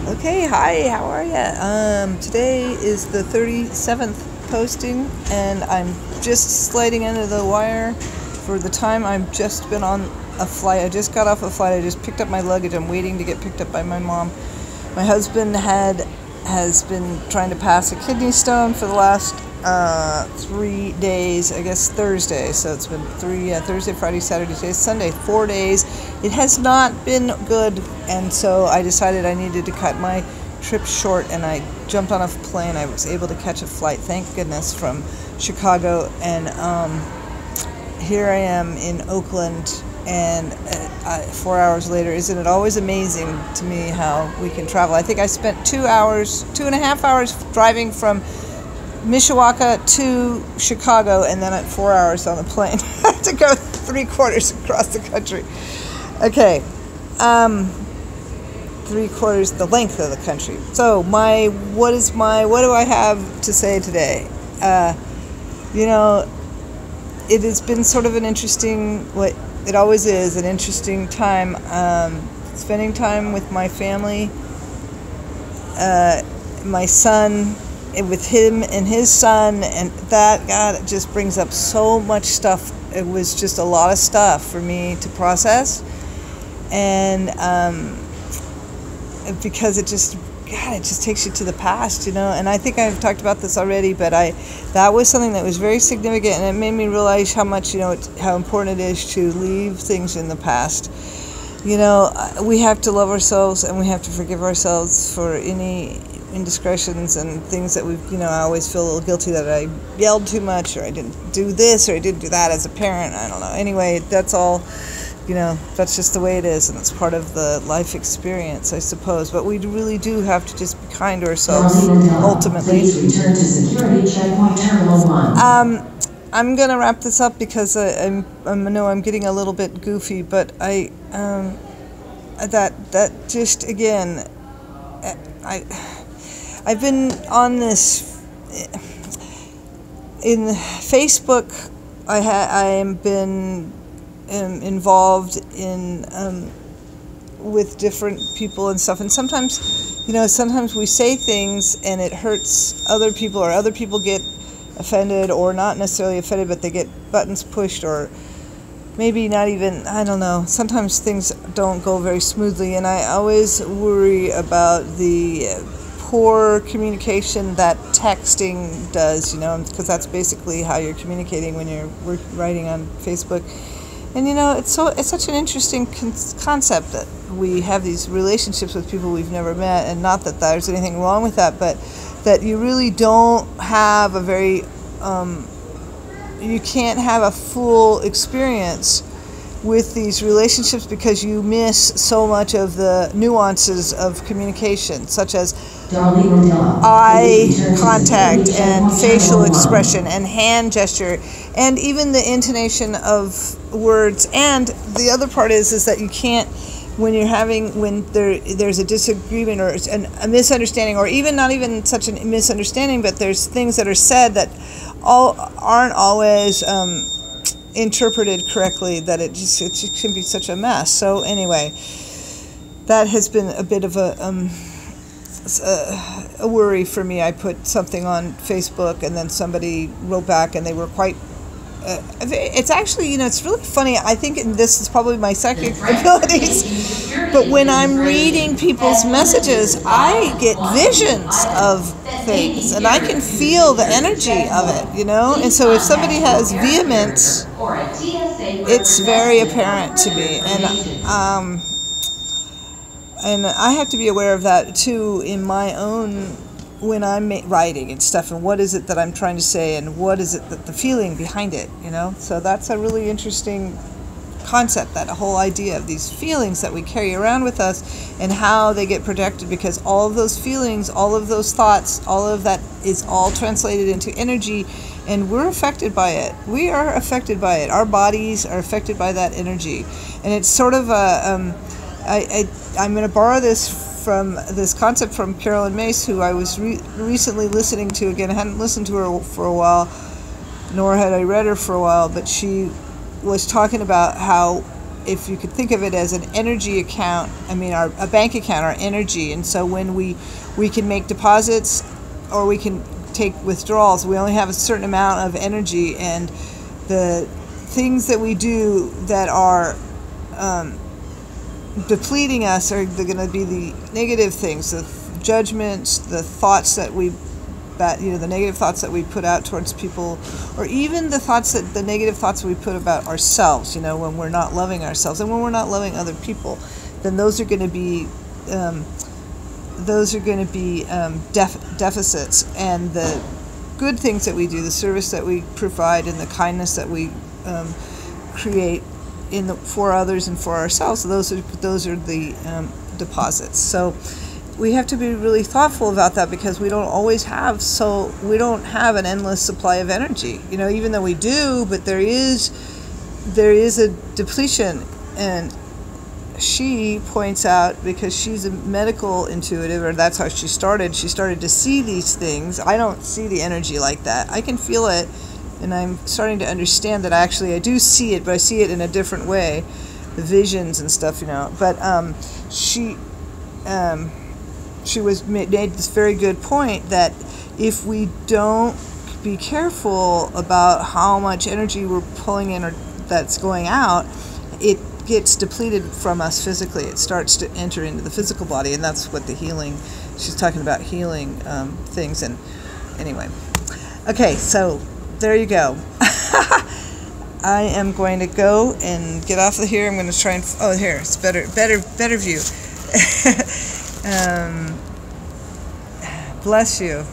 Okay, hi, how are ya? Today is the 37th posting, and I'm just sliding into the wire for the time I've just been on a flight. I just got off a flight. I just picked up my luggage. I'm waiting to get picked up by my mom. My husband has been trying to pass a kidney stone for the last 3 days, I guess Thursday. So it's been Thursday, Friday, Saturday, today, Sunday, 4 days. It has not been good, and so I decided I needed to cut my trip short, and I jumped on a plane. I was able to catch a flight, thank goodness, from Chicago, and here I am in Oakland, and 4 hours later. Isn't it always amazing to me how we can travel? I think I spent 2.5 hours driving from Mishawaka to Chicago, and then at 4 hours on the plane to go 3/4 across the country. Okay, 3/4 the length of the country. So what do I have to say today? It has been sort of an interesting, what it always is, an interesting time, spending time with my family, my son, with him and his son, and that, God, it just brings up so much stuff. It was just a lot of stuff for me to process, and because it just takes you to the past, and I think I've talked about this already, but that was something that was very significant, and it made me realize how much, how important it is to leave things in the past. We have to love ourselves, and we have to forgive ourselves for any indiscretions and things that we've, I always feel a little guilty that I yelled too much, or I didn't do this, or I didn't do that as a parent. I don't know. Anyway, that's all, that's just the way it is, and it's part of the life experience, I suppose. But we really do have to just be kind to ourselves, ultimately. I'm going to wrap this up because I know I'm getting a little bit goofy, but I've been on this in Facebook. I have been involved in with different people and stuff, and sometimes we say things and it hurts other people, or other people get offended, or not necessarily offended, but they get buttons pushed, or maybe not even, I don't know. Sometimes things don't go very smoothly, and I always worry about the poor communication that texting does, because that's basically how you're communicating when you're writing on Facebook. And it's such an interesting concept that we have these relationships with people we've never met, and not that there's anything wrong with that, but that you really don't have a very you can't have a full experience with these relationships because you miss so much of the nuances of communication, such as eye contact and facial expression and hand gesture, and even the intonation of words. And the other part is that you can't, when there's a disagreement or a misunderstanding, or even not even such a misunderstanding, but there's things that are said that aren't always interpreted correctly, that it just can be such a mess. So anyway, that has been a bit of a worry for me. I put something on Facebook, and then somebody wrote back, and they were quite it's actually, it's really funny. I think this is probably my psychic abilities, but when I'm reading people's messages, I get visions of things, and I can feel the energy of it, and so if somebody has vehemence, it's very apparent to me, and I have to be aware of that too in my own, when I'm writing and stuff, and what is it that I'm trying to say, and what is it that the feeling behind it, So that's a really interesting concept, that whole idea of these feelings that we carry around with us, and how they get projected, because all of those feelings, all of those thoughts, all of that is all translated into energy, and we're affected by it. We are affected by it. Our bodies are affected by that energy, and it's sort of a I'm going to borrow this concept from Carolyn Mace, who I was recently listening to again. I hadn't listened to her for a while, nor had I read her for a while, but she was talking about how if you could think of it as an energy account, I mean, a bank account, our energy. And so when we can make deposits or we can take withdrawals, we only have a certain amount of energy, and the things that we do that are depleting us are going to be the negative things, the judgments, the thoughts that the negative thoughts that we put out towards people, or even the negative thoughts we put about ourselves, when we're not loving ourselves and when we're not loving other people, then those are going to be deficits. And the good things that we do, the service that we provide, and the kindness that we create for others and for ourselves, those are the deposits. So we have to be really thoughtful about that, because we don't have an endless supply of energy, even though we do, but there is a depletion. And she points out, because she's a medical intuitive, or that's how she started to see these things. I don't see the energy like that. I can feel it, and I'm starting to understand that I do see it, but I see it in a different way, the visions and stuff, but she made this very good point that if we don't be careful about how much energy we're pulling in or that's going out, it gets depleted from us physically. It starts to enter into the physical body, and that's what the healing, she's talking about healing things. And anyway, okay, so there you go. I am going to go and get off of here. I'm going to try and, here, it's better view. Bless you.